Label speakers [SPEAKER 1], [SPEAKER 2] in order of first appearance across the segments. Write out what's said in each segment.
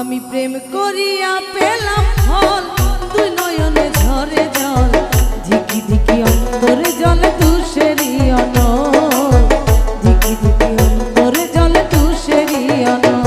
[SPEAKER 1] আমি প্রেম করিয়া পেলাম ফল, দুই নয়নে ঝরে জল, ঝিকি ঝিকি অন্তরে জলে তুষেরি অনল, ঝিকি ঝিকি অন্তরে জলে তুষেরি অনল।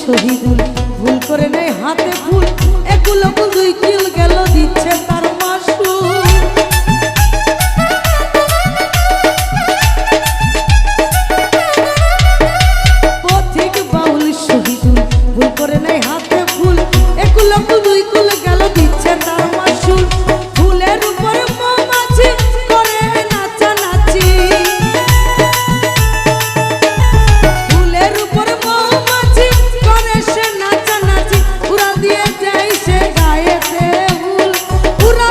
[SPEAKER 1] শহীদুল ভুল করে নেই হাতে ফুল, এগুলো ফুল দুই কিল গেল দিচ্ছে তার মাসুল। পথিক বাউল শহীদুল ভুল করে নেই হাতে ফুল, এগুলো ফুল দুই কিল গেল দিচ্ছে তার মাসুল। ফুলের উপরে মৌমাছি করে নাচানাচি, ফুলের উপরে মৌমাছি করে সে নাচানাচি, উড়া দিয়ে যায় সে গায়েতে ফুল, উড়া